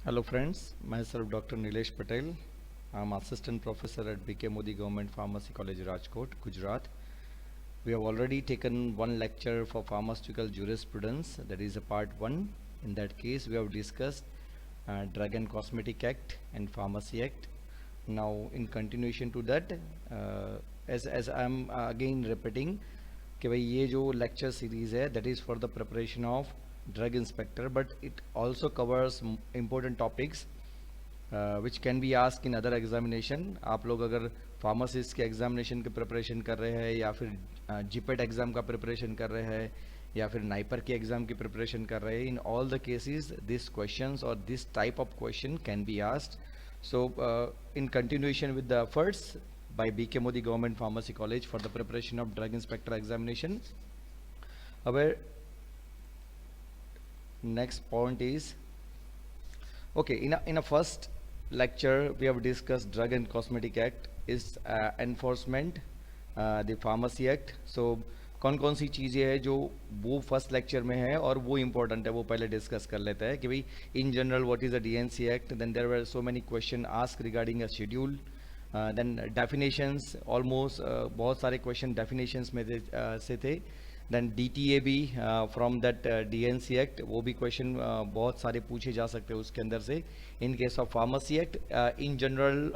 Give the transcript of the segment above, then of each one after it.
Hello friends, myself Dr. Nilesh Patel. I'm Assistant Professor at BK Modi Government Pharmacy College, Rajkot, Gujarat. We have already taken one lecture for pharmaceutical jurisprudence, that is a part 1. In that case, we have discussed Drug and Cosmetic Act and Pharmacy Act. Now, in continuation to that, as I'm again repeating, कि भाई ये जो lecture series है that is for the preparation of drug inspector, but it also covers important topics which can be asked in other examination. आप लोग अगर pharmacist के examination के preparation कर रहे हैं या फिर GPET exam का preparation कर रहे हैं या फिर नाइपर के एग्जाम की प्रिपरेशन कर रहे हैं, in all the cases this questions और this type of question can be asked. So in continuation with the efforts by BK Modi Government Pharmacy College for the preparation of drug inspector examination, our next point is, okay, in a first lecture we have discussed Drug and Cosmetic Act is enforcement, the Pharmacy Act. So कौन कौन सी चीज़ें हैं जो वो first lecture में है और वो इम्पोर्टेंट है, वो पहले डिस्कस कर लेते हैं कि भाई in general what is the DNC act. Then there were so many question ask regarding a schedule. Then definitions, almost बहुत सारे क्वेश्चन डेफिनेशंस में से थे. देन डीटीए भी फ्रॉम दैट डीएनसी एक्ट, वो भी क्वेश्चन बहुत सारे पूछे जा सकते हैं उसके अंदर से. इन case of pharmacy act, in general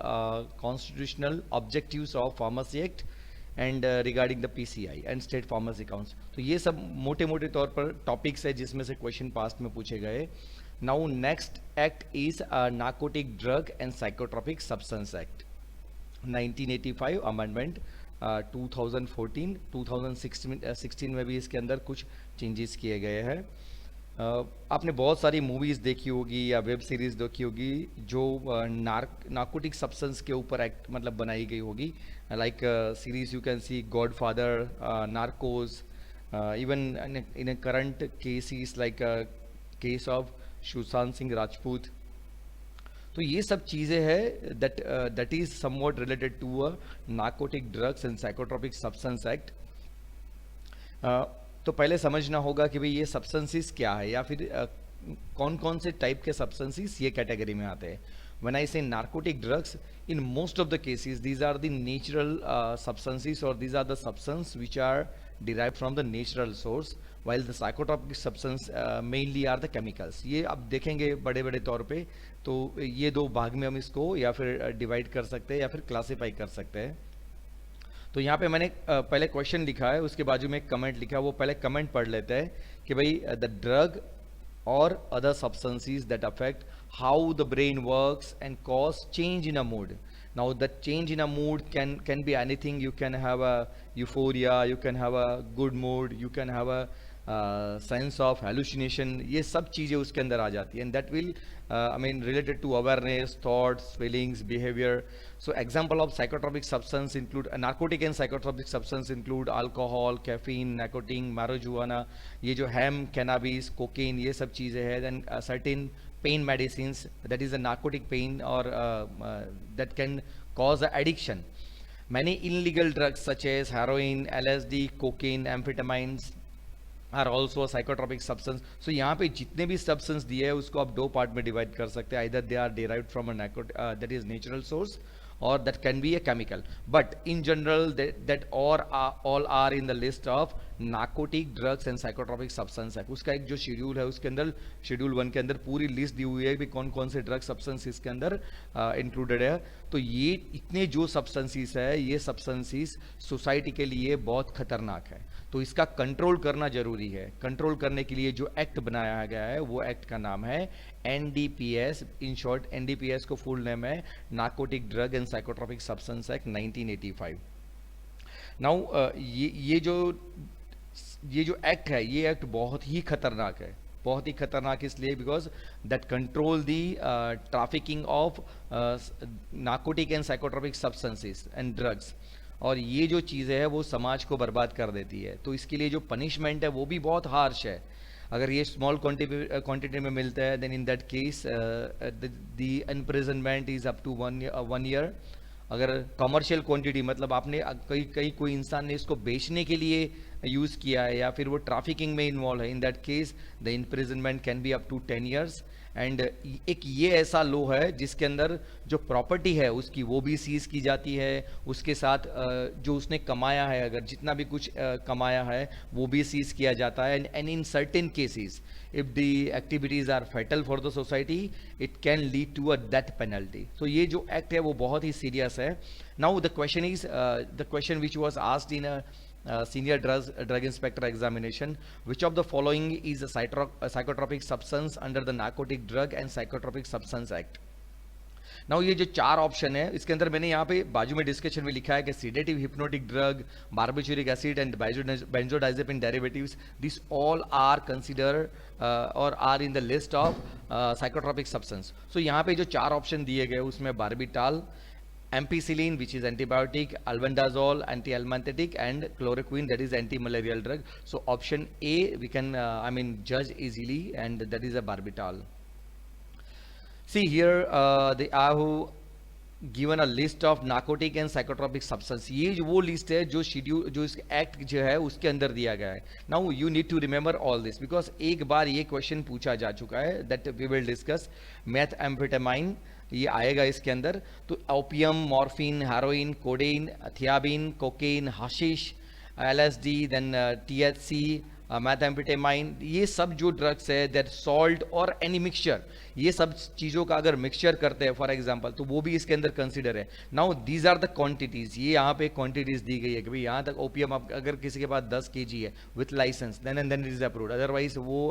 constitutional objectives of pharmacy act and regarding the PCI and state pharmacy council. तो ये सब मोटे मोटे तौर पर टॉपिक्स है जिसमें से क्वेश्चन पास्ट में पूछे गए. Now next act is narcotic drug and psychotropic substance act 1985 amendment. 2014 2016 में भी इसके अंदर कुछ चेंजेस किए गए हैं. आपने बहुत सारी मूवीज़ देखी होगी या वेब सीरीज़ देखी होगी जो नार्कोटिक सब्सटेंस के ऊपर एक्ट मतलब बनाई गई होगी. Like series you can see Godfather, Narcos, even in a current cases like case of Sushant Singh Rajput. तो ये सब चीज़ें हैं that is somewhat related to a narcotic drugs and psychotropic substance act. तो पहले समझना होगा कि भाई ये सब्सटेंसेस क्या है या फिर कौन कौन से टाइप के सब्सटेंसेस ये कैटेगरी में आते हैं. When I say narcotic drugs, in most of the cases these are the natural substances और these are the substance which are derived from the natural source, while the psychotropic substance mainly are the chemicals. ये आप देखेंगे बड़े बड़े तौर पे. तो ये दो भाग में हम इसको या फिर डिवाइड कर सकते हैं या फिर क्लासीफाई कर सकते हैं. तो यहाँ पे मैंने पहले क्वेश्चन लिखा है, उसके बाजू में एक कमेंट लिखा है, वो पहले कमेंट पढ़ लेते हैं कि भाई the drug or other substances that affect how the brain works and cause change in a mood. Now that change in a mood can be anything. You can have a euphoria, you can have a good mood, you can have a sense of hallucination. ये सब चीज़ें उसके अंदर आ जाती हैं, and that will I mean related to awareness, thoughts, feelings, behavior. So example of psychotropic substance include narcotic and psychotropic substance include alcohol, caffeine, nicotine, marijuana. ये जो ham, cannabis, cocaine, ये सब चीज़ें हैं. Then certain pain medicines, that is a narcotic pain or that can cause addiction. Many illegal drugs such as heroin, LSD, cocaine, amphetamines are also psychotropic substance. So यहाँ पे जितने भी substance दिए हैं उसको आप दो पार्ट में डिवाइड कर सकते हैं. Either they are derived from a that is natural source or that can be a chemical, but in general that all are in the list of narcotic drugs and psychotropic substance है. उसका एक जो schedule है उसके अंदर schedule 1 के अंदर पूरी लिस्ट दी हुई है कि कौन कौन से ड्रग सब्सटेंस इसके अंदर इंक्लूडेड है. तो ये इतने जो सब्सटेंसेस है, ये सब्सटेंसेस सोसाइटी के लिए बहुत खतरनाक है. तो इसका कंट्रोल करना जरूरी है. कंट्रोल करने के लिए जो एक्ट बनाया गया है वो एक्ट का नाम है NDPS. इन शॉर्ट NDPS को फुल नेम है narcotic drug and psychotropic substance act 1985. Now ये जो एक्ट है, ये एक्ट बहुत ही खतरनाक है. बहुत ही खतरनाक इसलिए because that control the trafficking of narcotic and psychotropic substances and drugs. और ये जो चीज़ें है वो समाज को बर्बाद कर देती है. तो इसके लिए जो पनिशमेंट है वो भी बहुत हार्श है. अगर ये स्मॉल क्वांटिटी में मिलता है then in that case the imprisonment is up to 1 year. अगर कमर्शियल क्वांटिटी मतलब आपने कोई इंसान ने इसको बेचने के लिए यूज़ किया है या फिर वो ट्रैफिकिंग में इन्वॉल्व है, in that case the imprisonment can be up to 10 years. And एक ये ऐसा लॉ है जिसके अंदर जो प्रॉपर्टी है उसकी वो भी सीज की जाती है, उसके साथ जो उसने कमाया है, अगर जितना भी कुछ कमाया है वो भी सीज किया जाता है। And in certain cases if the activities are fatal for the society it can lead to a death penalty। so ये जो एक्ट है वो बहुत ही सीरियस है। now the question is the question which was asked in a senior drug inspector examination, which of the following is a psychotropic substance under the narcotic drug and psychotropic substance act। Now ये जो चार option है इसके अंदर मैंने यहाँ पे बाजू में डिस्कशन में लिखा है कि sedative hypnotic drug, barbituric acid and benzodiazepine derivatives, this all are consider और are in the list of psychotropic substance. So यहाँ पे जो चार ऑप्शन दिए गए उसमें बार्बिटाल, ampicillin which is antibiotic, albendazole anti-emetic and chloroquine that is anti-malarial drug। so option A we can judge easily and that is a barbital। see here they are given a list of narcotic and psychotropic substance। ये जो वो list है जो schedule जो इस act जो है उसके अंदर दिया गया है। Now you need to remember all this because एक बार ये क्वेश्चन पूछा जा चुका है that we will discuss. Methamphetamine ये आएगा इसके अंदर, तो opium, morphine, heroin, codeine, thebaine, cocaine, hashish, LSD, then THC, methamphetamine, ये सब जो ड्रग्स है दैट सॉल्ट और एनी मिक्सचर, ये सब चीज़ों का अगर मिक्सचर करते हैं फॉर एग्जांपल तो वो भी इसके अंदर कंसिडर है। Now these are the quantities, ये यहाँ पे क्वांटिटीज दी गई है कि भाई यहाँ तक ओपियम अगर किसी के पास 10 kg है with license then and then it is approved, otherwise वो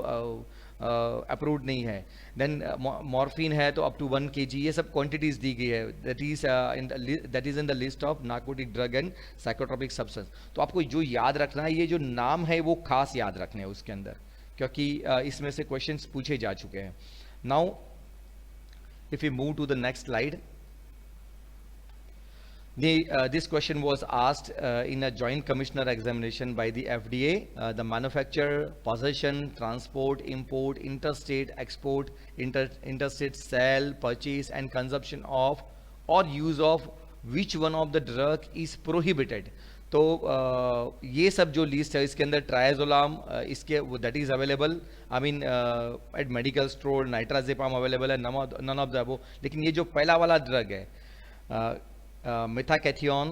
अप्रूव्ड नहीं है। देन मॉर्फिन है तो अप टू 1 kg, ये सब क्वांटिटीज दी गई है that is in the list of narcotic drug and psychotropic substance. तो आपको जो याद रखना है ये जो नाम है वो खास याद रखने हैं उसके अंदर, क्योंकि इसमें से क्वेश्चंस पूछे जा चुके हैं। Now if you move to the next slide, this question was asked in a joint commissioner examination by the FDA, the manufacture, possession, transport, import, interstate export, interstate sale, purchase and consumption of or use of which one of the drug is prohibited। तो ये सब जो list है इसके अंदर triazolam इसके that is available at medical store, nitrazepam available है, none of the above. लेकिन ये जो पहला वाला ड्रग है methacation,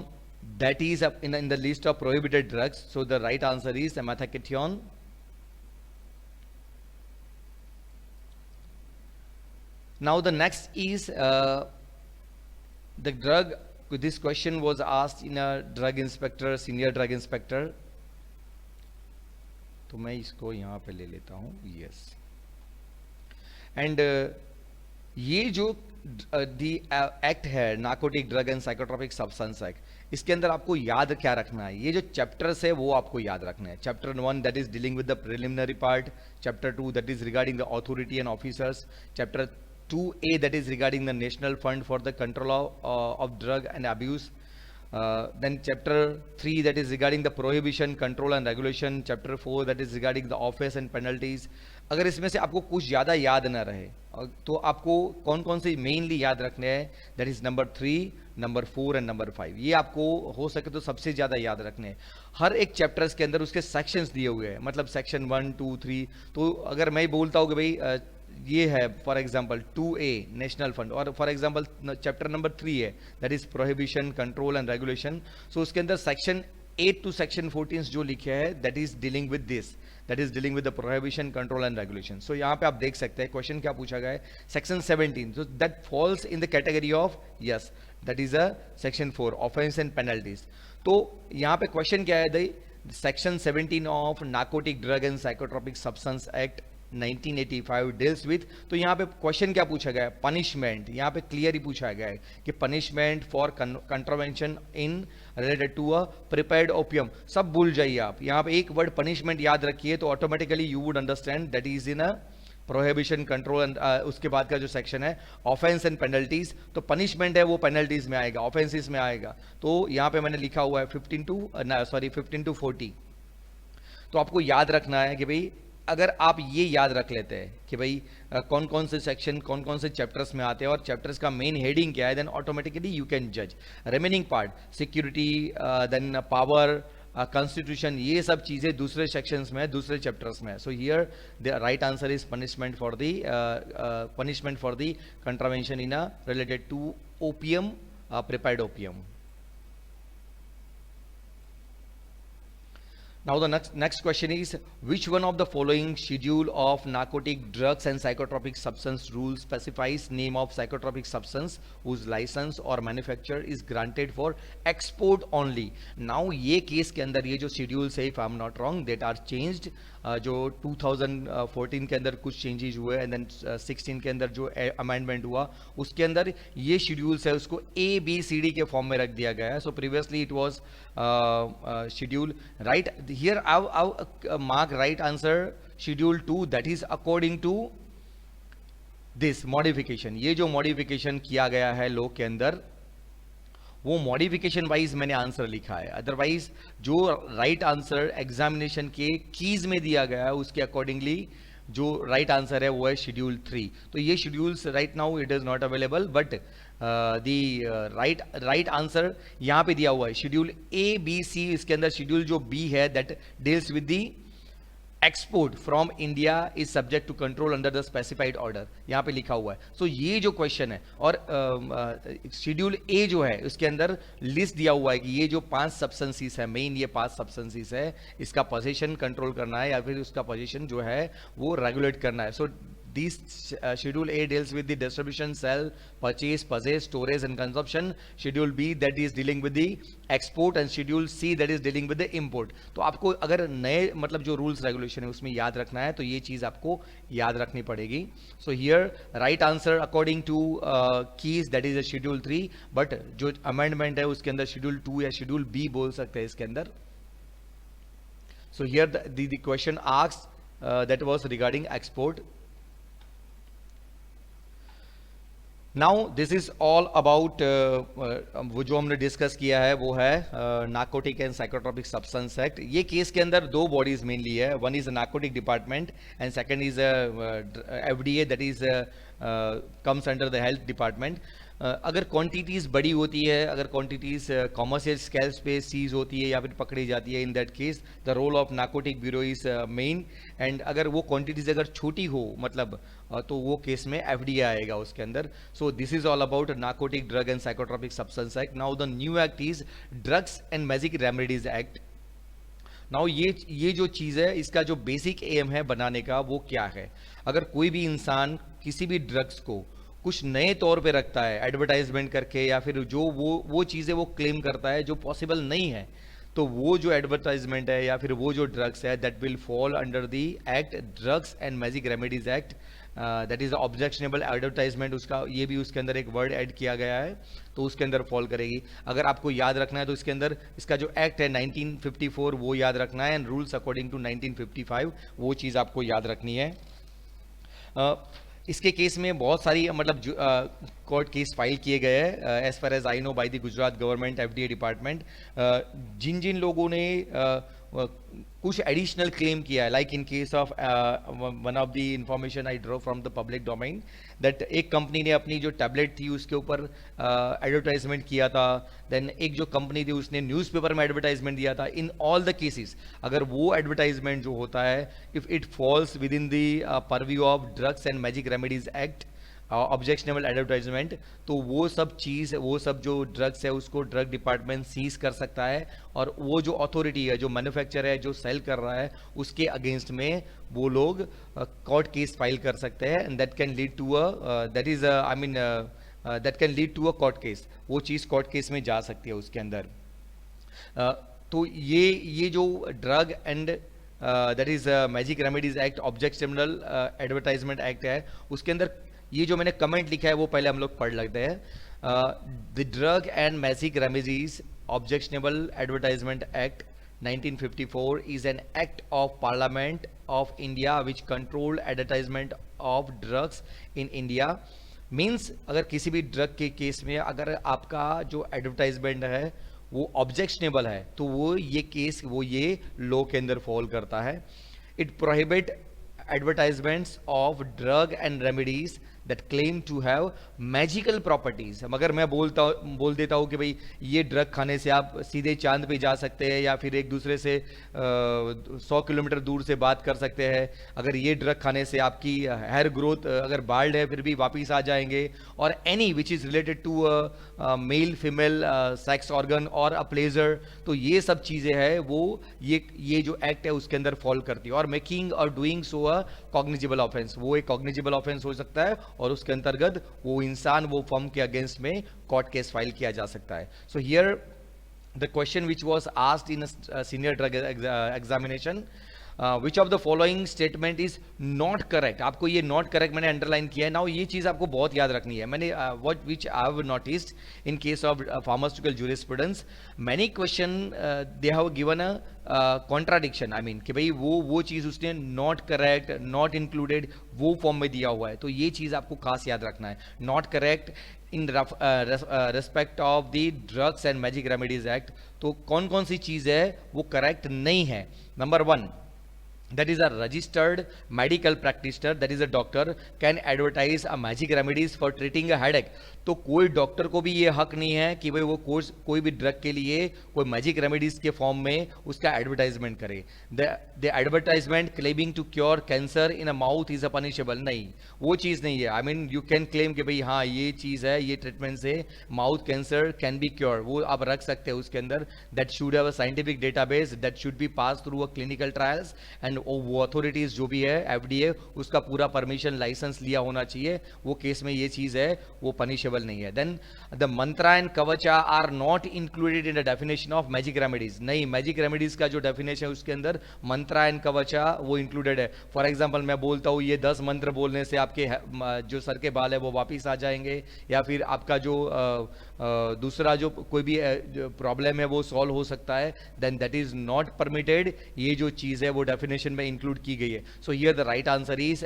that is in the list of prohibited drugs, so the right answer is methacation। now the next is the drug, this question was asked in a drug inspector, senior drug inspector, तो मैं इसको यहाँ पे ले लेता हूँ, yes। and ये जो दी एक्ट है narcotic drug and psychotropic substance act, इसके अंदर आपको याद क्या रखना है, ये जो चैप्टर्स है वो आपको याद रखना है। Chapter 1 that is dealing with the preliminary part, chapter 2 that is regarding the authority and officers, chapter 2A that is regarding the national fund for the control of drug and abuse, then chapter 3 that is regarding the prohibition, control and regulation, chapter 4 that is regarding the offense and penalties। अगर इसमें से आपको कुछ ज़्यादा याद ना रहे तो आपको कौन कौन से मेनली याद रखने हैं, that is number 3, number 4 and number 5, ये आपको हो सके तो सबसे ज़्यादा याद रखने हैं। हर एक चैप्टर्स के अंदर उसके सेक्शंस दिए हुए हैं, मतलब सेक्शन 1, 2, 3। तो अगर मैं बोलता हूँ कि भाई ये है for example 2A national fund, और फॉर एग्जांपल चैप्टर नंबर 3 है that is prohibition, control and regulation, so उसके अंदर सेक्शन 8 to section 14 जो लिखे हैं that is dealing with this, that is dealing with the prohibition, control and regulation. So यहाँ पे आप देख सकते हैं क्वेश्चन क्या पूछा गया है, section 17, so that falls in the category of yes, that is a section 4 offense and penalties। तो यहाँ पे क्वेश्चन क्या है, section 17 of narcotic drug and psychotropic substance act 1985 deals with, तो यहाँ पे क्वेश्चन क्या पूछा गया है, पनिशमेंट। यहाँ पे क्लियर ही पूछा गया है कि punishment for contravention in related to a prepared opium. सब भूल जाइए आप, यहाँ पे एक वर्ड पनिशमेंट याद रखिए तो automatically you would understand that is in a prohibition, control and उसके बाद का जो सेक्शन है ऑफेंस एंड पेनल्टीज, तो पनिशमेंट है वो पेनल्टीज में आएगा, ऑफेंसेस में आएगा। तो यहाँ पे मैंने लिखा हुआ है 15 to 40। तो आपको याद रखना है कि भाई अगर आप ये याद रख लेते हैं कि भाई कौन कौन से सेक्शन कौन कौन से चैप्टर्स में आते हैं और चैप्टर्स का मेन हेडिंग क्या है, देन ऑटोमेटिकली यू कैन जज remaining part, security, then power, constitution, ये सब चीज़ें दूसरे सेक्शंस में, दूसरे चैप्टर्स में. So here the right answer is punishment for the contravention in a related to opium, prepared opium. Now the next question is, which one of the following schedule of narcotic drugs and psychotropic substance rules specifies name of psychotropic substance whose license or manufacture is granted for export only? Now ये case के अंदर ये जो schedules है, if I'm not wrong, that are changed, जो 2014 के अंदर कुछ चेंजेस हुए एंड देन 16 के अंदर जो अमेंडमेंट हुआ उसके अंदर ये शेड्यूल्स है उसको ABCD के फॉर्म में रख दिया गया है. So previously it was schedule right here. आव mark right answer schedule 2, that is according to this modification. ये जो मॉडिफिकेशन किया गया है लॉ के अंदर, वो मॉडिफिकेशन वाइज मैंने आंसर लिखा है. अदरवाइज जो राइट आंसर एग्जामिनेशन के कीज में दिया गया है उसके अकॉर्डिंगली जो राइट आंसर है वो है शेड्यूल 3. तो ये schedules right now it is not available, but the right answer यहाँ पे दिया हुआ है शेड्यूल ABC. इसके अंदर शेड्यूल जो B है that deals with the export from India is subject to control under the specified order, यहाँ पे लिखा हुआ है. सो ये जो क्वेश्चन है और शेड्यूल A जो है उसके अंदर लिस्ट दिया हुआ है कि ये जो 5 सब्सटेंसेस है, मेन ये 5 सब्सटेंसेस है, इसका पोजीशन कंट्रोल करना है या फिर उसका पोजीशन जो है वो रेगुलेट करना है. सो this schedule A deals with the distribution, sell, purchase, possess, storage and consumption. Schedule B that is dealing with the export and schedule C that is dealing with the import. तो आपको अगर नए मतलब जो rules regulation है उसमें याद रखना है तो ये चीज आपको याद रखनी पड़ेगी. So here right answer according two keys that is schedule 3, but जो अमेंडमेंट है उसके अंदर शेड्यूल 2 या शेड्यूल B बोल सकते हैं इसके अंदर. सो here the question asked that was regarding export. Now this is all about वो जो हमने डिस्कस किया है वो है narcotic and psychotropic substance act. ये केस के अंदर 2 बॉडीज मेनली है. One is narcotic department and second is FDA that is comes under the health department. अगर क्वांटिटीज बड़ी होती है, अगर क्वांटिटीज कॉमर्शियल स्केल्स पे सीज होती है या फिर पकड़ी जाती है, in that case the role of narcotic bureau is main. And अगर वो क्वांटिटीज अगर छोटी हो मतलब तो वो केस में FDA आएगा उसके अंदर. So this is all about narcotic drug and psychotropic substance act. Now the new act is drugs and magic remedies act. Now ये जो चीज़ है इसका जो बेसिक एम है बनाने का वो क्या है. अगर कोई भी इंसान किसी भी ड्रग्स को कुछ नए तौर पे रखता है एडवर्टाइजमेंट करके या फिर जो वो चीज़ें वो क्लेम करता है जो पॉसिबल नहीं है, तो वो जो एडवर्टाइजमेंट है या फिर वो जो ड्रग्स है that will fall under the act drugs and magic remedies act. That is objectionable advertisement. उसका ये भी उसके अंदर एक वर्ड ऐड किया गया है तो उसके अंदर फॉल करेगी. अगर आपको याद रखना है तो इसके अंदर इसका जो एक्ट है 1954 वो याद रखना है एंड रूल्स अकॉर्डिंग टू 1955 वो चीज़ आपको याद रखनी है. इसके केस में बहुत सारी मतलब कोर्ट केस फाइल किए गए हैं as far as I know by the Gujarat government FDA department. जिन जिन लोगों ने कुछ एडिशनल क्लेम किया है, like in case of one of the information I draw from the public domain that एक कंपनी ने अपनी जो टैबलेट थी उसके ऊपर एडवर्टाइजमेंट किया था. देन एक जो कंपनी थी उसने न्यूज़पेपर में एडवर्टाइजमेंट दिया था. इन ऑल द केसेस अगर वो एडवर्टाइजमेंट जो होता है if it falls with in the purview of drugs and magic remedies act objectionable advertisement, तो वो सब चीज़ वो सब जो ड्रग्स है उसको ड्रग डिपार्टमेंट सीज कर सकता है और वो जो अथॉरिटी है जो मैन्युफैक्चर है जो सेल कर रहा है उसके अगेंस्ट में वो लोग कोर्ट केस फाइल कर सकते हैं. And that can lead to that is I mean that can lead to a court case. वो चीज़ कोर्ट केस में जा सकती है उसके अंदर. तो ये जो drug and that is magic remedies act objectionable advertisement act है उसके अंदर ये जो मैंने कमेंट लिखा है वो पहले हम लोग पढ़ लेते हैं. The drug and magic remedies objectionable advertisement act 1954 is an act of Parliament of India which controlled advertisement of drugs in India. Means अगर किसी भी ड्रग के केस में अगर आपका जो एडवर्टाइजमेंट है वो ऑब्जेक्शनेबल है तो वो ये केस वो ये लॉ के अंदर फॉल करता है. It prohibit advertisements of drug and remedies that claim to have magical properties. मगर मैं बोल देता हूँ कि भाई ये ड्रग खाने से आप सीधे चांद पे जा सकते हैं, या फिर एक दूसरे से 100 किलोमीटर दूर से बात कर सकते हैं, अगर ये ड्रग खाने से आपकी हेयर ग्रोथ, अगर बाल्ड है फिर भी वापिस आ जाएंगे, और any which is related to male female sex organ और अ प्लेजर, तो ये सब चीजें हैं वो ये जो एक्ट है उसके अंदर फॉल करती है. और मेकिंग और डूइंग सो अ कॉग्निजिबल ऑफेंस, वो एक कॉग्निजिबल ऑफेंस हो सकता है, और उसके अंतर्गत वो इंसान वो फर्म के अगेंस्ट में कोर्ट केस फाइल किया जा सकता है. So here the question which was asked in a senior drug examination, which of the following statement is not correct. आपको ये not correct मैंने underline किया है. Now ये चीज़ आपको बहुत याद रखनी है. मैंने which I have noticed in case of pharmaceutical jurisprudence, many question they have given a contradiction. I mean कि भाई वो चीज़ उसने not correct, not included वो फॉर्म में दिया हुआ है. तो ये चीज़ आपको खास याद रखना है. Not correct in respect of the drugs and magic remedies act. तो कौन कौन सी चीज है वो करेक्ट नहीं है. Number 1, that is a registered medical practitioner, that is a doctor can advertise a magic remedies for treating a headache. तो कोई डॉक्टर को भी ये हक नहीं है कि भाई वो कोई भी ड्रग के लिए कोई मैजिक रेमेडीज के फॉर्म में उसका एडवर्टाइजमेंट करे. The advertisement claiming to cure cancer in a mouth is a punishable, नहीं, वो चीज़ नहीं है. I mean you can claim कि भाई हाँ ये चीज़ है, ये ट्रीटमेंट से mouth cancer can be cure, वो आप रख सकते हैं उसके अंदर. That should have a scientific database, that should be pass through a clinical trials, and वो अथॉरिटीज जो भी है FDA उसका पूरा परमिशन लाइसेंस लिया होना चाहिए. वो केस में ये चीज़ है वो पनिशेबल नहीं है. Then the mantra and kavacha are not included in the definition of magic remedies. नहीं, मैजिक रेमेडीज का जो डेफिनेशन है उसके अंदर मंत्रा एंड कवचा वो इंक्लूडेड है. फॉर एग्जांपल मैं बोलता हूँ ये 10 मंत्र बोलने से आपके जो सर के बाल है वो वापिस आ जाएंगे, या फिर आपका जो दूसरा जो कोई भी प्रॉब्लम है वो सॉल्व हो सकता है. Then that is not permitted. ये जो चीज़ है वो डेफिनेशन में इंक्लूड की गई है. So here the right answer is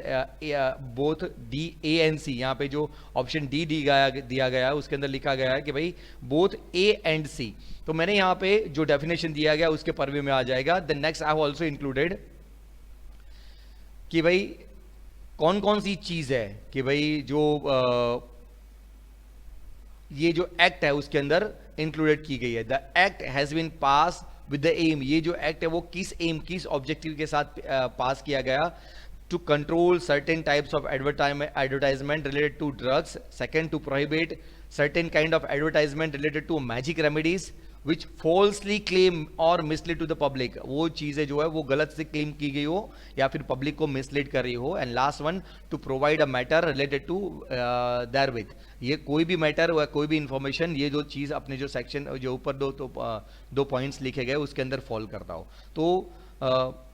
both D A and C. यहाँ पे जो ऑप्शन डी दिया गया है उसके अंदर लिखा गया है कि भाई बोथ ए एंड सी. तो मैंने यहाँ पे जो डेफिनेशन दिया गया उसके परव्यू में आ जाएगा. The next I have also included कि भाई कौन कौन सी चीज है कि भाई जो ये जो एक्ट है उसके अंदर इंक्लूडेड की गई है. The act has been pass with the M. ये जो एक्ट है वो किस एम, किस ऑब्जेक्टिव के साथ पास किया गया? To control certain types of advertisement related to drugs. Second, to prohibit certain kind of advertisement related to magic remedies which falsely claim or mislead to the public. वो चीज़ें जो है वो गलत से क्लेम की गई हो या फिर पब्लिक को मिसलीड कर रही हो. And last one, to provide a matter related to therewith. ये कोई भी मैटर या कोई भी इंफॉर्मेशन, ये जो चीज़ अपने जो सेक्शन जो ऊपर दो पॉइंट्स लिखे गए उसके अंदर फॉल करता हो. तो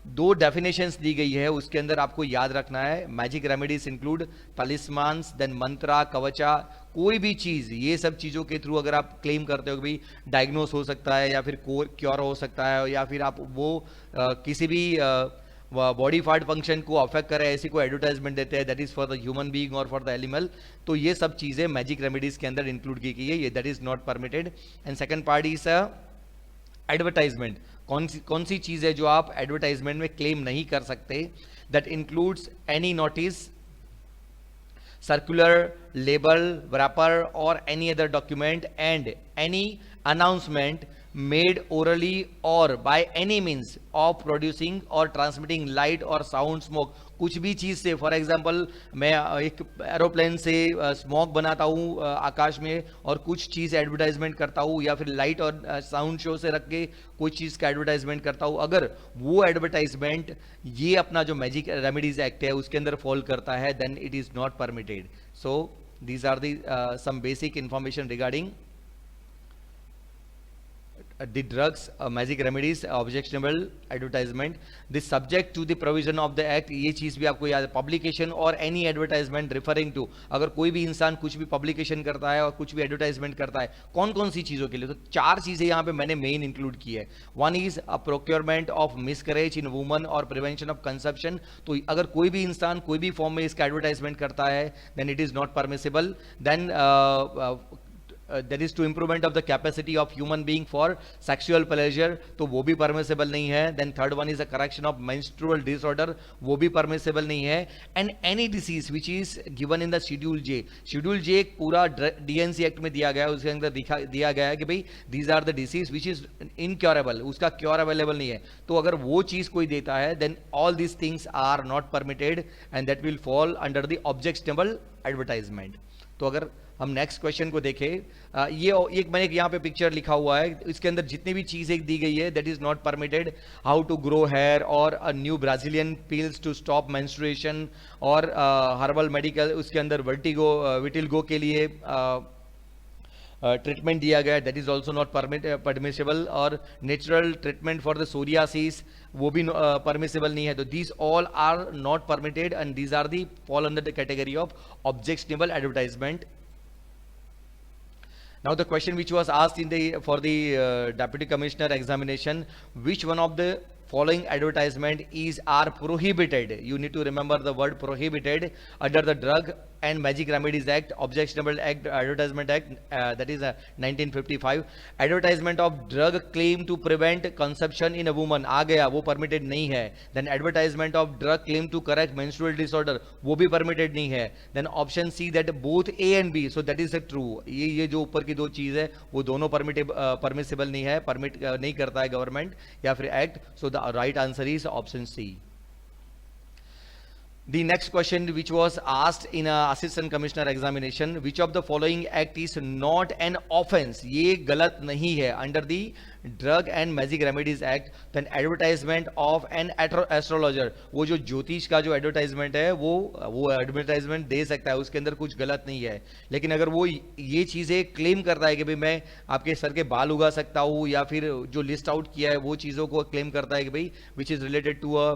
दो डेफिनेशंस दी गई है उसके अंदर आपको याद रखना है. मैजिक रेमेडीज इंक्लूड तलिस्मान्स, देन मंत्रा, कवचा. कोई भी चीज़, ये सब चीज़ों के थ्रू अगर आप क्लेम करते हो कि भाई डायग्नोस हो सकता है या फिर क्योर हो सकता है, या फिर आप वो किसी भी बॉडी पार्ट फंक्शन को अफेक्ट करे ऐसी कोई एडवर्टाइजमेंट देते हैं, that is for the human being और फॉर द एनिमल, तो ये सब चीज़ें मैजिक रेमेडीज के अंदर इंक्लूड की गई है. ये that is not permitted. And second part is advertisement. कौन सी चीज़ है जो आप एडवर्टाइजमेंट में क्लेम नहीं कर सकते? That includes any notice, circular, label, wrapper or any other document, and any announcement made orally or by any means of producing or transmitting light or sound, smoke. कुछ भी चीज़ से, फॉर एग्जांपल मैं एक aeroplane से smoke बनाता हूँ आकाश में और कुछ चीज़ एडवर्टाइजमेंट करता हूँ, या फिर लाइट और साउंड शो से रख के कोई चीज़ का एडवर्टाइजमेंट करता हूँ, अगर वो एडवर्टाइजमेंट ये अपना जो मैजिक रेमेडीज एक्ट है उसके अंदर फॉल करता है, then it is not permitted. So these are the some basic information regarding the drugs, magic remedies, objectionable advertisement. This subject to the provision of the act. ये चीज़ भी आपको याद है. publication or any advertisement referring to, अगर कोई भी इंसान कुछ भी publication करता है और कुछ भी advertisement करता है, कौन कौन सी चीज़ों के लिए? तो 4 चीज़ें यहाँ पे मैंने मेन इंक्लूड की है. One is a procurement of miscarriage in woman और प्रिवेंशन ऑफ कंसेप्शन. तो अगर कोई भी इंसान कोई भी फॉर्म में इसका एडवर्टाइजमेंट करता है, then it is not permissible. Then that is to improvement of the capacity of human being for sexual pleasure, तो वो भी permissible नहीं है. Then third one is a correction of menstrual disorder, वो भी permissible नहीं है. And any disease which is given in the schedule J, schedule J एक पूरा DNC एक्ट में दिया गया है, उसके अंदर दिया गया है कि भाई these are the disease which is incurable, उसका क्योर अवेलेबल नहीं है. तो अगर वो चीज कोई देता है, then all these things are not permitted and that will fall under the objectionable advertisement. तो अगर हम नेक्स्ट क्वेश्चन को देखें, ये एक मैंने यहाँ पे पिक्चर लिखा हुआ है, इसके अंदर जितनी भी चीज एक दी गई है, that is not permitted. How to grow hair और a new Brazilian pills to stop menstruation और हर्बल मेडिकल, उसके अंदर विटिलगो के लिए ट्रीटमेंट दिया गया, that is also not permissible. और natural treatment for the psoriasis, वो भी परमिसेबल नहीं है. तो these all are not permitted and these are the fall under the category of objectionable advertisement. Now the question which was asked for the Deputy Commissioner examination, which one of the following advertisement are prohibited? You need to remember the word prohibited under the Drug and Magic Remedies Act, Objectionable Act, Advertisement Act, that is 1955. Advertisement of drug claim to prevent conception in a woman आ गया, वो permitted नहीं है. Then advertisement of drug claim to correct menstrual disorder, वो भी permitted नहीं है. Then option C, that both A and B, so that is a true. ये जो ऊपर की दो चीज है वो दोनों permissible नहीं है, permit नहीं करता है गवर्नमेंट या फिर act. So the right answer is option C. The next question which was asked in a assistant commissioner examination, which of the following act is not an offense? ये गलत नहीं है. Under the Drug and Magic Remedies Act, then advertisement of an astrologer, वो जो ज्योतिष का जो advertisement है वो एडवर्टाइजमेंट दे सकता है, उसके अंदर कुछ गलत नहीं है. लेकिन अगर वो ये चीजें क्लेम करता है कि भाई मैं आपके सर के बाल उगा सकता हूँ, या फिर जो लिस्ट आउट किया है वो चीजों को क्लेम करता है कि भाई which is related to a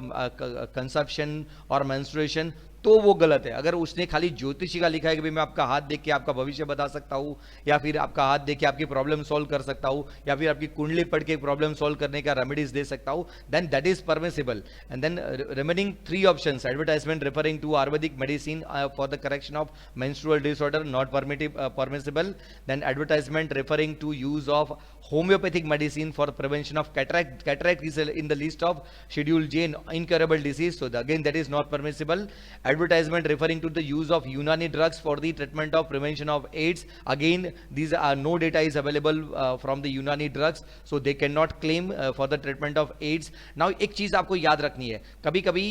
conception और मेंस्ट्रुएशन, तो वो गलत है. अगर उसने खाली ज्योतिषी का लिखा है कि भाई मैं आपका हाथ देख के आपका भविष्य बता सकता हूँ, या फिर आपका हाथ देख के आपकी प्रॉब्लम सॉल्व कर सकता हूँ, या फिर आपकी कुंडली पढ़ के प्रॉब्लम सॉल्व करने का रेमेडीज दे सकता हूँ, then that is permissible. And then remaining three options, advertisement referring to Ayurvedic medicine for the correction of menstrual disorder, not permissible. Then advertisement referring to use of homeopathic medicine for prevention of cataract is in the list of schedule J, incurable disease, so again that is not permissible. Advertisement referring to the use of Unani drugs for the treatment of prevention of AIDS, again these are no data is available from the Unani drugs, so they cannot claim for the treatment of AIDS. Now एक चीज आपको याद रखनी है, कभी कभी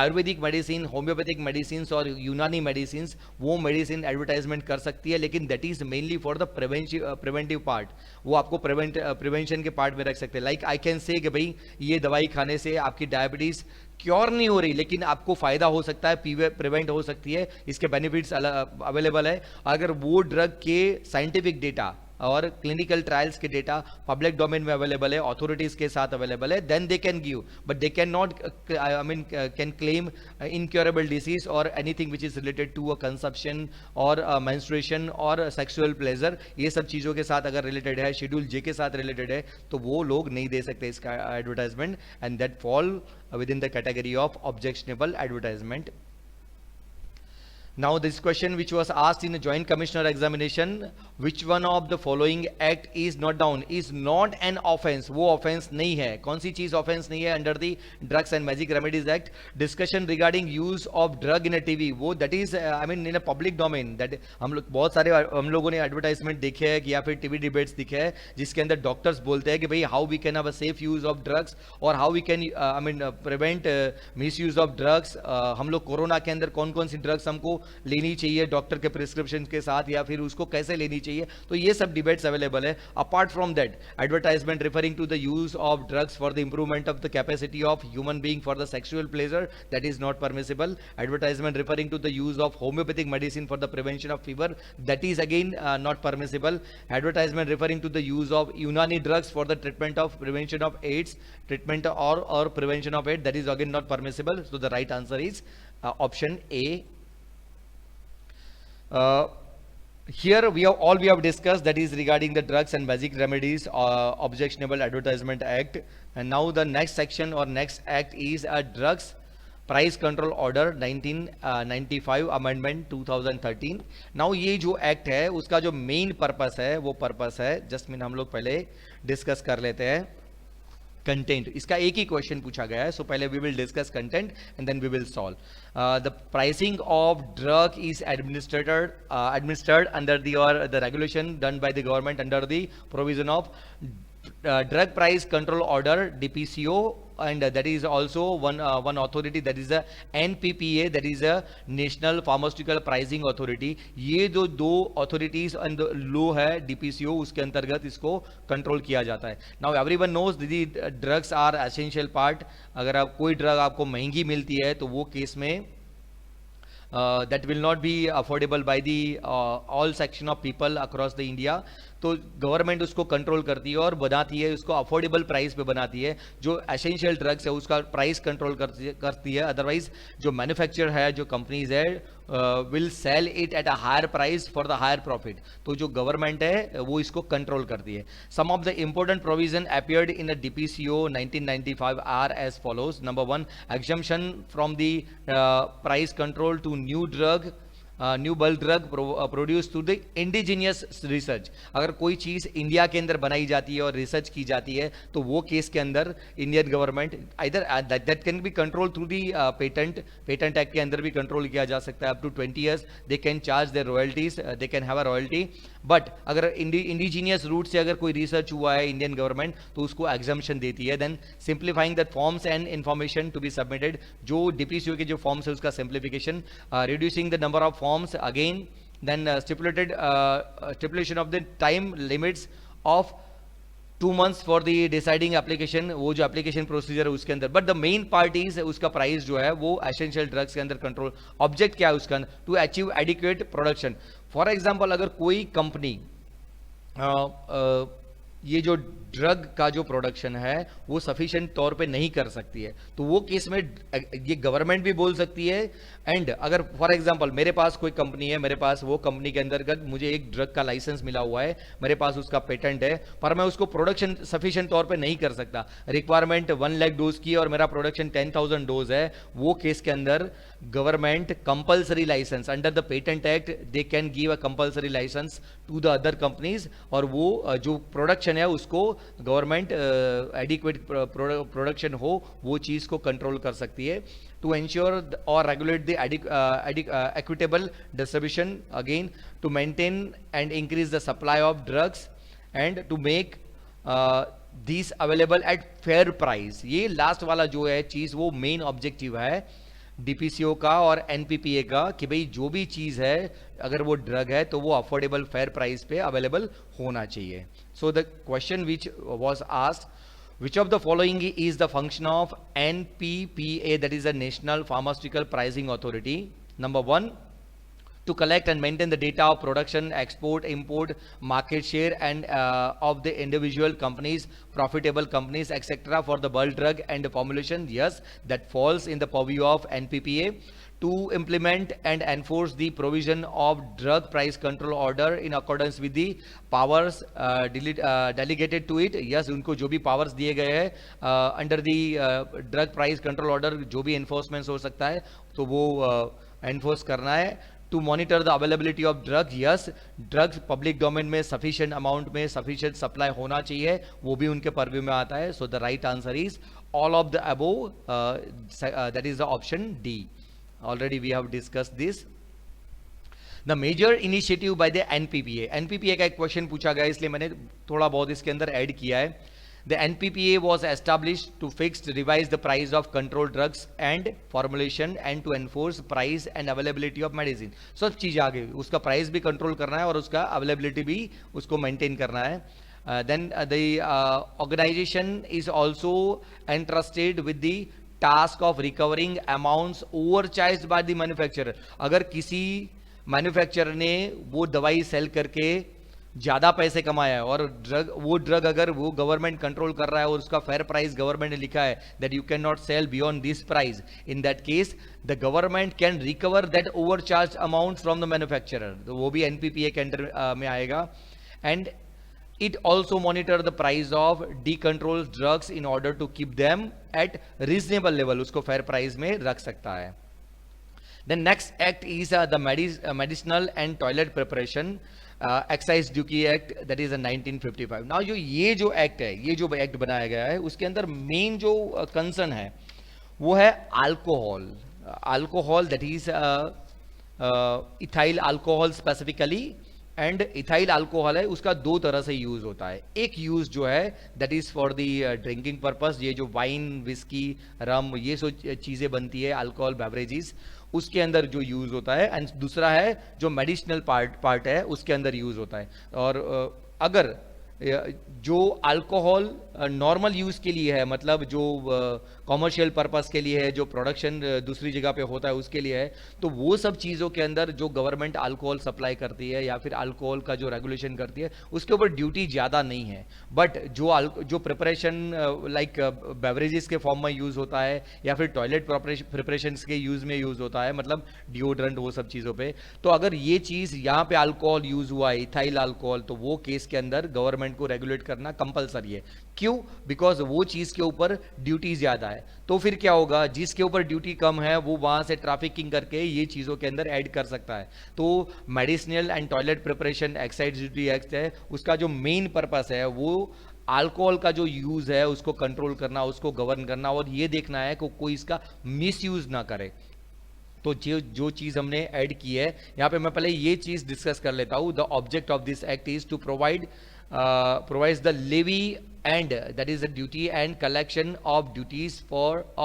Ayurvedic medicine, homeopathic medicine और यूनानी मेडिसिन वो मेडिसिन एडवर्टाइजमेंट कर सकती है, लेकिन that is mainly for the preventive part, वो आपको प्रिवेंशन के पार्ट में रख सकते हैं. लाइक आई कैन से कि भाई ये दवाई खाने से आपकी डायबिटीज क्योर नहीं हो रही, लेकिन आपको फायदा हो सकता है, प्रिवेंट हो सकती है, इसके बेनिफिट्स अवेलेबल है. अगर वो ड्रग के साइंटिफिक डेटा और क्लिनिकल ट्रायल्स के डेटा पब्लिक डोमेन में अवेलेबल है, अथॉरिटीज के साथ अवेलेबल है, then they can give, but they can not can claim incurable disease और anything which is related to a conception और मेंस्ट्रुएशन और सेक्सुअल प्लेजर. ये सब चीजों के साथ अगर रिलेटेड है, शेड्यूल जे के साथ रिलेटेड है, तो वो लोग नहीं दे सकते इसका advertisement, and that fall within the category of objectionable advertisement. Now this question which was asked in the joint commissioner examination, which one of the following act is not down, is not an offense, वो offense नहीं है. कौन सी चीज offense नहीं है under the drugs and magic remedies act? Discussion regarding use of drug in a TV, वो that is I mean in a public domain, that हम लोग बहुत सारे हम लोगों ने एडवर्टाइजमेंट देखे हैं या फिर टीवी डिबेट्स दिखे हैं जिसके अंदर डॉक्टर्स बोलते हैं कि भाई how we can have a safe use of drugs और how we can I mean prevent misuse of drugs. हम लोग कोरोना के अंदर कौन कौन सी ड्रग्स हमको लेनी चाहिए डॉक्टर के प्रिस्क्रिप्शन के साथ, या फिर उसको कैसे लेनी चाहिए, तो ये सब डिबेट्स अवेलेबल है. Apart from that, advertisement referring to the use of drugs for the improvement of the capacity of human being for the sexual pleasure, that is not permissible. Advertisement referring to the use of homeopathic medicine for the prevention of fever, that is again not permissible. Advertisement referring to the use of Unani drugs for the treatment of prevention of AIDS, treatment और prevention of AIDS, that is again not permissible. So the right answer is option A. Here we have discussed, that is regarding the drugs and magic remedies objectionable advertisement act. And now the next section or next act is a drugs price control order 1995 amendment 2013। Now ये जो act है उसका जो main purpose है वो purpose है, just mean हम लोग पहले डिस्कस कर लेते हैं कंटेंट। इसका एक ही क्वेश्चन पूछा गया है, सो पहले we will discuss content and then we will solve. The pricing of drug is administered under the regulation done by the government under the provision of drug price control order DPCO, and that is also one authority, that is the NPPA, that is a National Pharmaceutical Pricing Authority। ये जो दो authorities and लो है DPCO, उसके अंतर्गत इसको control किया जाता है। Now everyone knows the drugs are essential part। अगर आप कोई ड्रग आपको महंगी मिलती है तो वो केस में that will not be affordable by the all section of people across the India। तो गवर्नमेंट उसको कंट्रोल करती है और बनाती है, उसको अफोर्डेबल प्राइस पे बनाती है। जो एसेंशियल ड्रग्स है उसका प्राइस कंट्रोल करती है, अदरवाइज जो मैन्युफैक्चर है, जो कंपनीज है, will sell it at a higher price for the higher profit. तो जो गवर्नमेंट है वो इसको कंट्रोल करती है। Some of the important provision appeared in the DPCO 1995 are as follows. Number 1, exemption from the price control to new drug, new bulk drug produce through the indigenous research. अगर कोई चीज़ India के अंदर बनाई जाती है और रिसर्च की जाती है तो वो केस के अंदर Indian government either that can be control through the patent act के अंदर भी कंट्रोल किया जा सकता है। Up to 20 years they can charge their royalties, they can have a royalty. But अगर इंडिजीनियस रूट से अगर कोई रिसर्च हुआ है इंडियन गवर्नमेंट तो उसको एग्जम्पशन देती है। Then simplifying that forms and information to be submitted, जो DPCO के जो फॉर्म्स है उसका simplification, reducing the number of forms again, then stipulation of the time limits of 2 months for the deciding application, वो जो application procedure है उसके अंदर। but the main part is उसका प्राइस जो है वो essential drugs के अंदर कंट्रोल। ऑब्जेक्ट क्या है उसका? to achieve adequate production। For example अगर कोई कंपनी ये जो ड्रग का जो प्रोडक्शन है वो सफिशिएंट तौर पे नहीं कर सकती है तो वो केस में ये गवर्नमेंट भी बोल सकती है। एंड अगर फॉर एग्जांपल मेरे पास कोई कंपनी है, मेरे पास वो कंपनी के अंतर्गत मुझे एक ड्रग का लाइसेंस मिला हुआ है, मेरे पास उसका पेटेंट है, पर मैं उसको प्रोडक्शन सफिशिएंट तौर पे नहीं कर सकता, रिक्वायरमेंट 1 लाख डोज की और मेरा प्रोडक्शन 10,000 डोज है, वो केस के अंदर government compulsory license under the patent act they can give a compulsory license to the other companies, और वो जो प्रोडक्शन है उसको गवर्नमेंट एडिक्वेट प्रोडक्शन हो वो चीज को कंट्रोल कर सकती है। to ensure or regulate the equitable distribution, again to maintain and increase the supply of drugs and to make these available at fair price। ये लास्ट वाला जो है चीज वो मेन ऑब्जेक्टिव है DPCO का और NPPA का कि भाई जो भी चीज है अगर वो ड्रग है तो वो अफोर्डेबल फेयर प्राइस पे अवेलेबल होना चाहिए। So the question which was asked, which of the following is the function of NPPA, that is the National Pharmaceutical Pricing Authority? Number 1, to collect and maintain the data of production, export, import, market share and of the individual companies, profitable companies, etc. for the bulk drug and the formulation, yes, that falls in the purview of NPPA. To implement and enforce the provision of drug price control order in accordance with the powers delegated to it, yes, उनको जो भी powers दिए गए हैं under the drug price control order जो भी enforcement हो सकता है तो वो enforce करना है। To monitor the availability of drugs, yes, drugs public domain में sufficient amount में sufficient supply होना चाहिए, वो भी उनके purview में आता है। So the right answer is all of the above, that is the option D. Already we have discussed this. The major initiative by the NPPA, NPPA का एक क्वेश्चन पूछा गया इसलिए मैंने थोड़ा बहुत इसके अंदर ऐड किया है। The NPPA was established to fix, revise the price of controlled drugs and formulation and to enforce price and availability of medicine। सब चीज़ आ गई, उसका प्राइस भी कंट्रोल करना है और उसका अवेलेबिलिटी भी उसको मेंटेन करना है। Then the organization is also entrusted with the task of recovering amounts overcharged by the manufacturer. अगर किसी मैन्युफैक्चरर ने वो दवाई सेल करके ज्यादा पैसे कमाया है और वो ड्रग अगर वो गवर्नमेंट कंट्रोल कर रहा है और उसका फेयर प्राइस गवर्नमेंट ने लिखा है that you can not sell beyond this price, in that case the government can recover that overcharge amount from the manufacturer, तो वो भी NPPA के अंडर में आएगा। And It also monitor the price of decontrolled drugs in order to keep them at reasonable level. उसको fair price में रख सकता है. The next act is the medicinal and toilet preparation excise duty act, that is 1955. Now ये जो act है, ये जो act बनाया गया है, उसके अंदर main जो concern है वो है alcohol, that is ethyl alcohol specifically. And ethyl alcohol है, उसका दो तरह से यूज होता है. एक यूज जो है that is for the drinking purpose, ये जो वाइन, विस्की, रम, ये सब चीजें बनती है अल्कोहल बेवरेजेस, उसके अंदर जो यूज होता है. एंड दूसरा है जो मेडिसिनल पार्ट है, उसके अंदर यूज होता है. और अगर जो अल्कोहल नॉर्मल यूज के लिए है, मतलब जो कॉमर्शियल पर्पस के लिए है, जो प्रोडक्शन दूसरी जगह पे होता है उसके लिए है, तो वो सब चीज़ों के अंदर जो गवर्नमेंट अल्कोहल सप्लाई करती है या फिर अल्कोहल का जो रेगुलेशन करती है, उसके ऊपर ड्यूटी ज़्यादा नहीं है. बट जो प्रिपरेशन लाइक बेवरेजेस के फॉर्म में यूज़ होता है या फिर टॉयलेट प्रिपरेशन के यूज़ में यूज़ होता है, मतलब डिओड्रेंट, वो सब चीज़ों पर, तो अगर ये चीज़ यहाँ पे अल्कोहल यूज़ हुआ है, इथाइल अल्कोहल, तो वो केस के अंदर गवर्नमेंट को रेगुलेट करना कंपलसरी है. क्यों? बिकॉज वो चीज के ऊपर ड्यूटी ज्यादा है. तो फिर क्या होगा, जिसके ऊपर ड्यूटी कम है वो वहां से ट्रैफिकिंग करके ये चीजों के अंदर ऐड कर सकता है. तो medicinal and toilet preparation excise duty act है, उसका जो मेन पर्पस है वो अल्कोहल का जो यूज है उसको कंट्रोल करना, उसको गवर्न करना, और ये देखना है कि कोई इसका मिस यूज ना करे. तो जो चीज हमने ऐड की है यहाँ पे, मैं पहले ये चीज डिस्कस कर लेता हूँ. The object of this act is to provides the levy and that is the duty and collection of duties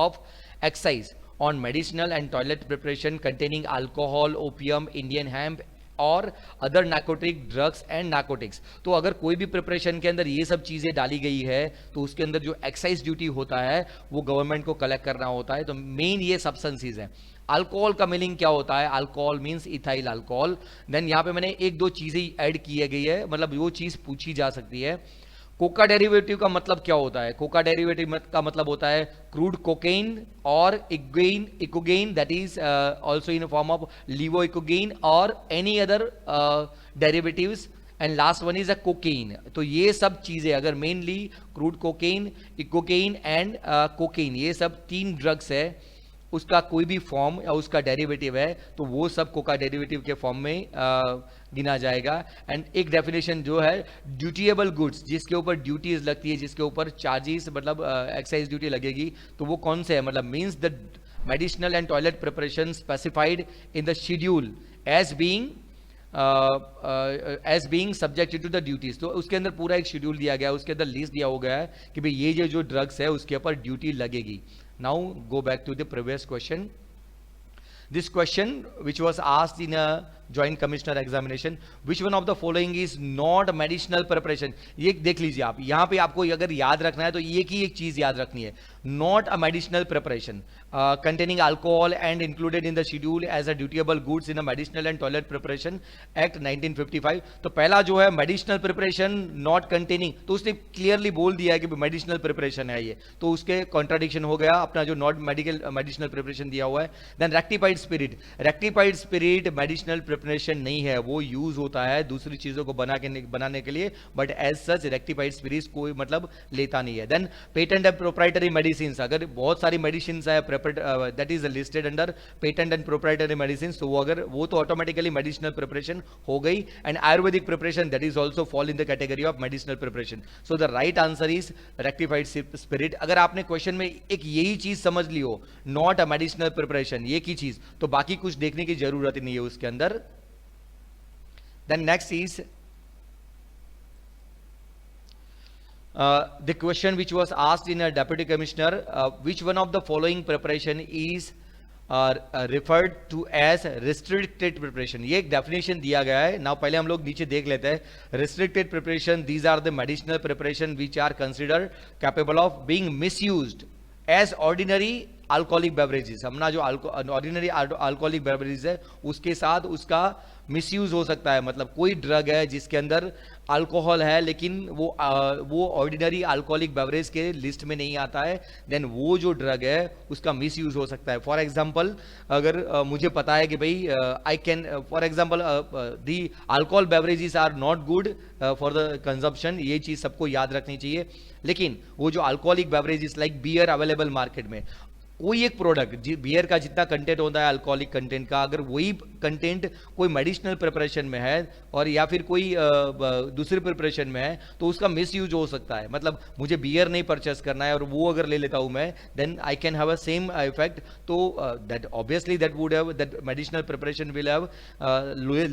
of excise on medicinal and toilet preparation containing alcohol, opium, Indian hemp और other narcotic drugs and narcotics. तो अगर कोई भी preparation के अंदर ये सब चीजें डाली गई है तो उसके अंदर जो एक्साइज ड्यूटी होता है वो गवर्नमेंट को कलेक्ट करना होता है. तो मेन ये सब्सटेंसेस है. अल्कोहल का मीनिंग क्या होता है? Alcohol means ethyl alcohol. Then यहाँ पे मैंने एक दो चीजें ऐड की गई है, मतलब वो चीज पूछी जा सकती है. कोका डेरिवेटिव का मतलब क्या होता है? कोका डेरिवेटिव का मतलब होता है क्रूड कोकेन और ecgonine, that is also in form of levo ecgonine or any other derivatives. And last one is a cocaine. तो ये सब चीजें अगर mainly crude cocaine, ecgonine and cocaine, ये सब तीन ड्रग्स है, उसका कोई भी फॉर्म या उसका डेरिवेटिव है तो वो सब कोका डेरिवेटिव के फॉर्म में गिना जाएगा. एंड एक डेफिनेशन जो है ड्यूटीएबल गुड्स, जिसके ऊपर ड्यूटीज लगती है, जिसके ऊपर चार्जेस मतलब एक्साइज ड्यूटी लगेगी, तो वो कौन से है? मतलब means the medicinal and toilet preparation specified in the schedule as being subjected to the duties. तो उसके अंदर पूरा एक शेड्यूल दिया गया है, उसके अंदर लिस्ट दिया हो गया है कि भाई ये जो ड्रग्स है उसके ऊपर ड्यूटी लगेगी. Now go back to the previous question. This question which was asked in a joint commissioner examination, which one of the following is not medicinal preparation? ये देख लीजिए आप, यहाँ पे आपको अगर याद रखना है तो एक ही एक चीज याद रखनी है, not a medicinal preparation containing alcohol and included in the schedule as a dutiable goods in a medicinal and toilet preparation act 1955. तो पहला जो है medicinal preparation not containing, तो उसने क्लियरली बोल दिया है कि मेडिसिनल प्रिपरेशन है ये, तो उसके कॉन्ट्राडिक्शन हो गया अपना जो नॉट मेडिसिनल प्रिपरेशन दिया हुआ है. Then rectified spirit medicinal preparation नहीं है, वो यूज होता है दूसरी चीजों को बनाने के लिए, but as such rectified spirit कोई मतलब लेता नहीं है. Then patent and proprietary medicine, अगर बहुत सारी मेडिसिन है that is listed under patent and proprietary medicine, तो अगर वो तो ऑटोमेटिकली मेडिसिनल प्रिपरेशन हो गई. And Ayurvedic preparation that is also fall in the category of medicinal preparation. So the right answer is rectified spirit. अगर आपने question में एक यही चीज समझ ली हो, नॉट अ मेडिसिनल प्रिपरेशन, एक ही चीज, तो बाकी कुछ देखने की जरूरत ही नहीं है उसके अंदर. Then next is the question which was asked in a deputy commissioner, which one of the following preparation is referred to as restricted preparation. ये एक definition दिया गया है. now पहले हम लोग नीचे देख लेते हैं. restricted preparation, these are the medicinal preparation which are considered capable of being misused as ordinary alcoholic beverages, अपना जो ऑर्डिनरी अल्कोहलिक बेवरेजेस है उसके साथ उसका मिसयूज हो सकता है। मतलब कोई ड्रग है जिसके अंदर अल्कोहल है लेकिन वो ऑर्डिनरी अल्कोहलिक बेवरेज के लिस्ट में नहीं आता है, देन वो जो ड्रग है उसका मिसयूज हो सकता है। फॉर एग्जांपल अगर मुझे पता है कि भाई I can for example the alcohol beverages are not good for the consumption, ये चीज सबको याद रखनी चाहिए। लेकिन वो जो alcoholic beverages like beer available market में, कोई एक प्रोडक्ट बियर का जितना कंटेंट होता है अल्कोहलिक कंटेंट का, अगर वही कंटेंट कोई मेडिसिनल प्रिपरेशन में है और या फिर कोई दूसरी प्रिपरेशन में है तो उसका मिस यूज हो सकता है। मतलब मुझे बियर नहीं परचेस करना है और वो अगर ले लेता हूं मैं, then I can have a same effect. तो that obviously that would have that medicinal preparation will have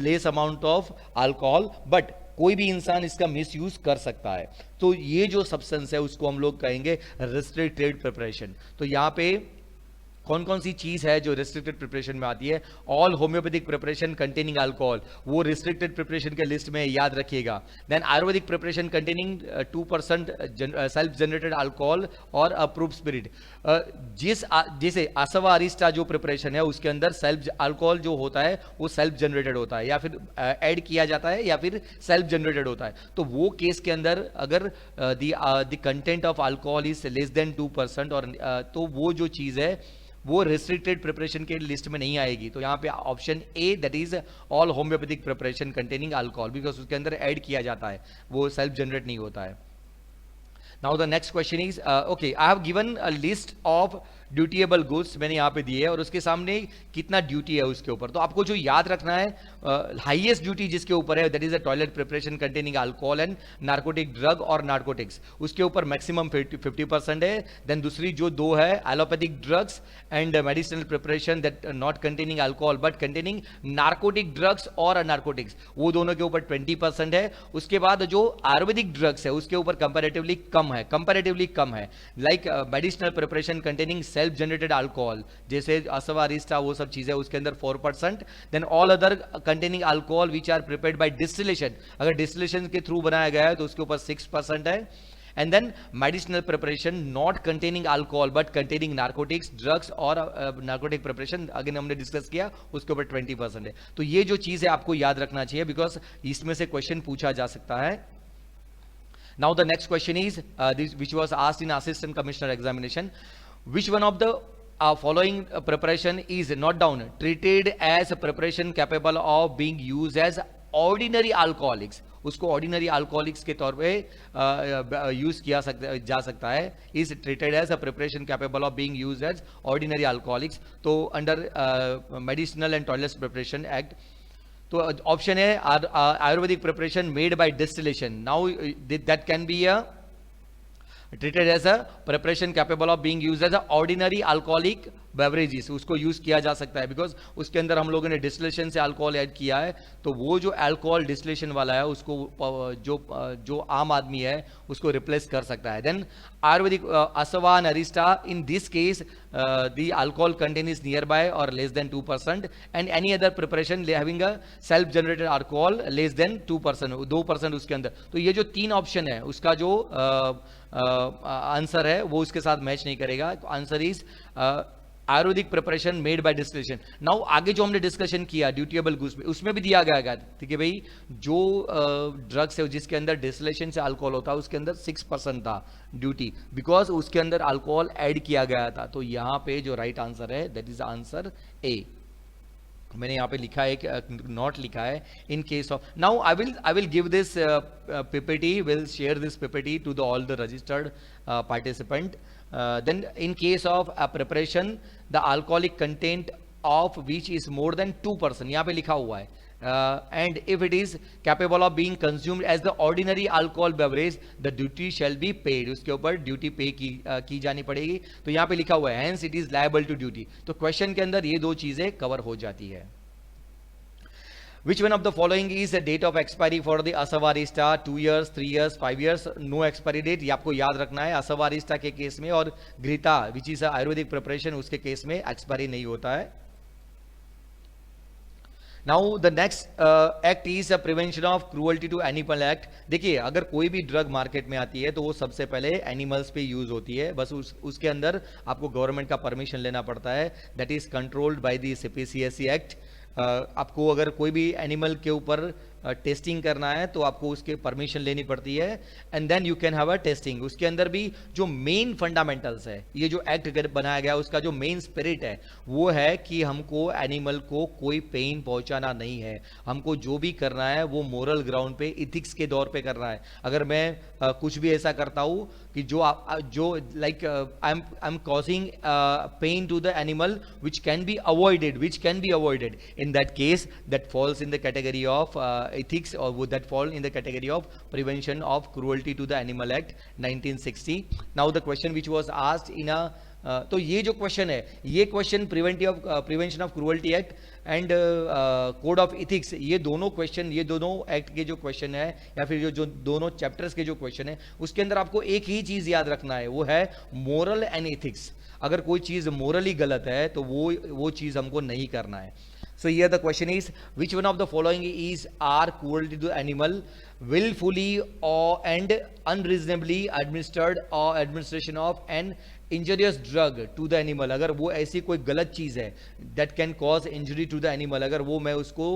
less amount of alcohol, but कोई भी इंसान इसका मिस यूज कर सकता है। तो ये जो सब्सटेंस है उसको हम लोग कहेंगे रिस्ट्रिक्टेड प्रिपरेशन। तो यहां पे कौन कौन सी चीज है जो रिस्ट्रिक्टेड प्रिपरेशन में आती है? All homeopathic preparation containing alcohol, वो रिस्ट्रिक्टेड प्रिपरेशन के लिस्ट में याद रखिएगा। Then ayurvedic preparation containing 2% self generated alcohol और अप्रूव स्पिरिट। जैसे आसवा अरिस्टा जो प्रिपरेशन है उसके अंदर सेल्फ अल्कोहल जो होता है वो सेल्फ जनरेटेड होता है या फिर ऐड किया जाता है या फिर सेल्फ जनरेटेड होता है। तो वो केस के अंदर अगर the content of alcohol is less than 2% और तो वो जो चीज है वो रिस्ट्रिक्टेड प्रिपरेशन के लिस्ट में नहीं आएगी। तो यहां पे option A that is all homeopathic preparation containing alcohol, because उसके अंदर ऐड किया जाता है, वो सेल्फ जनरेट नहीं होता है। Now the next question is okay, I have given a list of dutiable goods, मैंने यहां पे दिए है और उसके सामने कितना ड्यूटी है उसके ऊपर। तो आपको जो याद रखना है हाईएस्ट ड्यूटी जिसके ऊपर है that is a toilet preparation containing alcohol and narcotic drug और नार्कोटिक्स, उसके ऊपर मैक्सिमम 50% है। देन दूसरी जो दो है allopathic drugs and medicinal preparation that not containing alcohol but containing narcotic drugs और नार्कोटिक्स, वो दोनों के ऊपर 20% है। उसके बाद जो आयुर्वेदिक ड्रग्स है उसके ऊपर कंपैरेटिवली कम है, like medicinal preparation containing self generated alcohol जैसे असवा अरिस्टा वो सब चीजें उसके अंदर 4%। Then all other containing alcohol which are prepared by distillation, अगर डिस्टिलेशन के थ्रू बनाया गया है तो उसके ऊपर 6% है। And then medicinal preparation not containing alcohol but containing narcotics drugs और नार्कोटिक प्रिपरेशन अगेन हमने डिस्कस किया उसके ऊपर 20% है। तो ये जो चीज है आपको याद रखना चाहिए बिकॉज इसमें से क्वेश्चन पूछा जा सकता है। Now the next question is this which was asked in assistant commissioner examination, which one of the following preparation is not down treated as a preparation capable of being used as ordinary alcoholics, उसको ordinary alcoholics के तौर पे use किया जा सकता है, is treated as a preparation capable of being used as ordinary alcoholics. तो under medicinal and toilet preparation act तो ऑप्शन है Ayurvedic preparation made by distillation, now that can be a treated as a preparation capable of being used as a ordinary alcoholic beverages, उसको use किया जा सकता है because उसके अंदर हम लोगों ने डिस्टिलेशन से अल्कोहल ऐड किया है। तो वो जो अल्कोहल डिस्टिलेशन वाला है उसको जो आम आदमी है उसको रिप्लेस कर सकता है। Then Ayurvedic asava and arishta, in this case the alcohol content is near by or less than 2% and any other preparation having a self generated alcohol less than 2% उसके अंदर। तो ये जो 3 ऑप्शन है उसका जो आंसर है वो उसके साथ मैच नहीं करेगा। Answer is Ayurvedic preparation made by distillation. Now आगे जो हमने डिस्कशन किया ड्यूटीएबल गुड्स में उसमें भी दिया गया है, ठीक है भाई, जो ड्रग्स है जिसके अंदर डिस्टिलेशन से अल्कोहल होता है उसके अंदर 6% था ड्यूटी बिकॉज उसके अंदर अल्कोहल ऐड किया गया था। तो यहां पे जो राइट आंसर है दैट इज आंसर ए। मैंने यहाँ पे लिखा है नॉट लिखा है in case of. Now I will give this PPT, will share this PPT to the all the registered participant. Then in case of a preparation the alcoholic content of which is more than 2%, यहाँ पे लिखा हुआ है and if it is capable of being consumed as the ordinary alcohol beverage the duty shall be paid, उसके ऊपर duty पे की जानी पड़ेगी। तो यहाँ पे लिखा हुआ है hence it is liable to duty। तो क्वेश्चन के अंदर ये 2 चीजें कवर हो जाती है। Which one of the following is the date of expiry for the Asava Arista? 2 years, 3 years, 5 years, no expiry date। ये आपको याद रखना है Asava Arista के केस में, और ghrita which is ayurvedic preparation उसके केस में एक्सपायरी नहीं होता है। Now the next act is a prevention of cruelty to animal act. देखिए, अगर कोई भी ड्रग मार्केट में आती है तो वो सबसे पहले एनिमल्स पे यूज होती है. बस उसके अंदर आपको गवर्नमेंट का परमिशन लेना पड़ता है. That is controlled by the CPCSE act. आपको अगर कोई भी एनिमल के ऊपर टेस्टिंग करना है तो आपको उसके परमिशन लेनी पड़ती है, and then you can have a testing. उसके अंदर भी जो मेन फंडामेंटल्स है, ये जो एक्ट बनाया गया उसका जो मेन स्पिरिट है वो है कि हमको एनिमल को कोई पेन पहुंचाना नहीं है. हमको जो भी करना है वो मोरल ग्राउंड पे, इथिक्स के दौर पे करना है. अगर मैं कुछ भी ऐसा करता हूं कि जो like I am causing pain to the animal which can be avoided, in that case that falls in the category of ethics, or would that fall in the category of prevention of cruelty to the animal act 1960. Now the question which was asked in a तो ये जो question है, ये question prevention of cruelty act and code of ethics, ये दोनों question, ये दोनों act के जो क्वेश्चन है या फिर जो दोनों चैप्टर्स के जो क्वेश्चन है, उसके अंदर आपको एक ही चीज याद रखना है, वो है मोरल एंड इथिक्स. अगर कोई चीज मोरली गलत है तो वो चीज हमको नहीं करना है. So here the question is, which one of the following is are cruelty to animal, willfully or and unreasonably administered or administration of an injurious drug to the animal. अगर वो ऐसी कोई गलत चीज है that can cause injury to the animal, अगर वो मैं उसको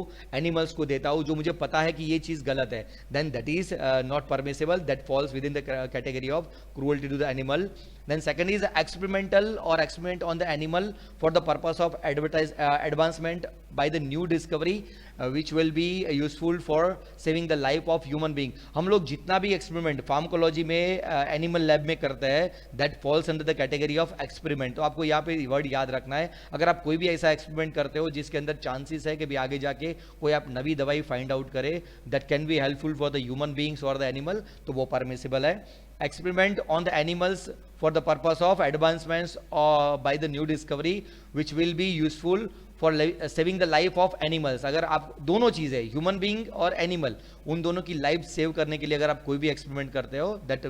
animals को देता हूँ जो मुझे पता है कि ये चीज गलत है, then that is not permissible, that falls within the category of cruelty to the animal. Then second is experimental or experiment on the animal for the purpose of advancement by the new discovery which will be useful for saving the life of human being. हम लोग जितना भी experiment pharmacology में animal lab में करते हैं, that falls under the category of experiment. तो आपको यहाँ पे वर्ड याद रखना है. अगर आप कोई भी ऐसा एक्सपेरिमेंट करते हो जिसके अंदर चांसेस है कि भी आगे जाके कोई आप नवी दवाई फाइंड आउट करे that can be helpful for the human beings और द एनिमल, तो वो परमिसिबल है. Experiment on the animals for the purpose of advancements or by the new discovery which will be useful for saving the life of animals. अगर आप दोनों चीजें, human being और animal, उन दोनों की लाइफ सेव करने के लिए अगर आप कोई भी एक्सपेरिमेंट करते हो, that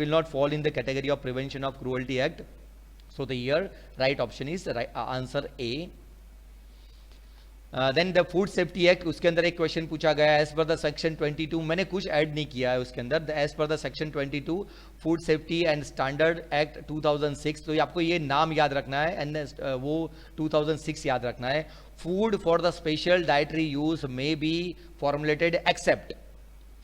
will not fall in the category of prevention of cruelty act. So the here right option is answer A. Then the food safety act, उसके अंदर एक क्वेश्चन पूछा गया एज पर द सेक्शन 22. मैंने कुछ add नहीं किया है उसके अंदर. As per the section 22 food safety and standard act 2006. तो आपको ये नाम याद रखना है एंड वो 2006 याद रखना है. Food for the special dietary use may be formulated except.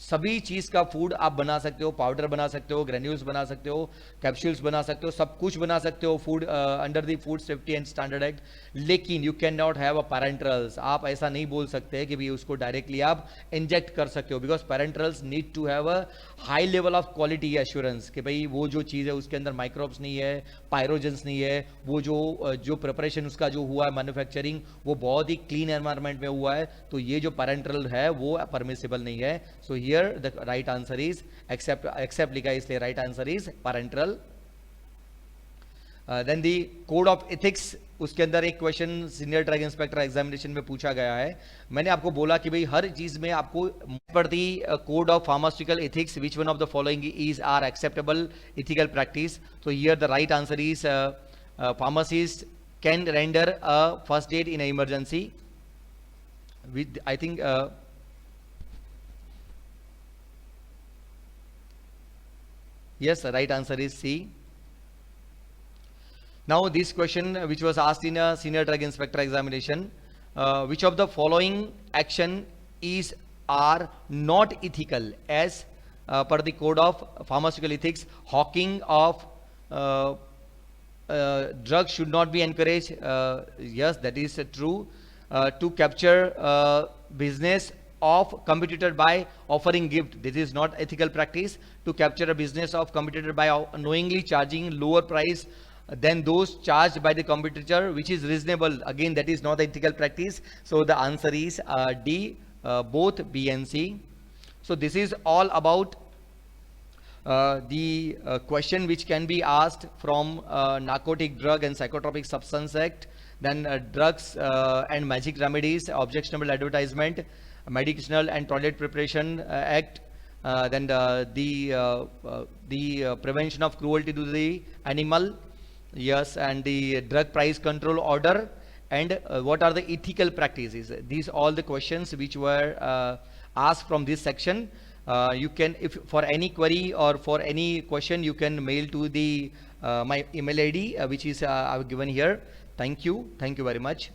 सभी चीज का फूड आप बना सकते हो, पाउडर बना सकते हो, ग्रेन्यूल्स बना सकते हो, कैप्सूल्स बना सकते हो, सब कुछ बना सकते हो food under the food safety and standard act. लेकिन you can not have a parentals. आप ऐसा नहीं बोल सकते कि भाई उसको डायरेक्टली आप इंजेक्ट कर सकते हो, because parentals need to have a high level of quality assurance कि भाई वो जो चीज़ है उसके अंदर माइक्रोब्स नहीं है, पायरोजेंस नहीं है, वो जो प्रिपरेशन उसका जो हुआ है मैन्युफैक्चरिंग वो बहुत ही क्लीन एनवायरनमेंट में हुआ है. तो ये जो पैरेंटल है वो परमिसिबल नहीं है. सो here the right answer is except लिखा है इसलिए right answer is parental. Then the code of ethics, उसके अंदर एक question senior drug inspector examination में पूछा गया है. मैंने आपको बोला कि भाई हर चीज में आपको पर the code of pharmaceutical ethics which one of the following is are acceptable ethical practice. तो here the right answer is pharmacist can render a first aid in emergency with I think yes, the right answer is C. Now this question which was asked in a senior drug inspector examination, which of the following action is are not ethical as per the code of pharmaceutical ethics? Hawking of drugs should not be encouraged. Yes, that is true. To capture business of competitor by offering gift, this is not ethical practice. To capture a business of competitor by knowingly charging lower price than those charged by the competitor which is reasonable, again that is not ethical practice. So the answer is D, both B and C. So this is all about the question which can be asked from Narcotic Drug and Psychotropic Substance Act, then drugs and magic remedies, objectionable advertisement, Medicinal and Toilet Preparation Act, then the prevention of cruelty to the animal, yes, and the drug price control order, and what are the ethical practices. These all the questions which were asked from this section. You can, if for any query or for any question, you can mail to the my email ID, which is I've given here. Thank you very much.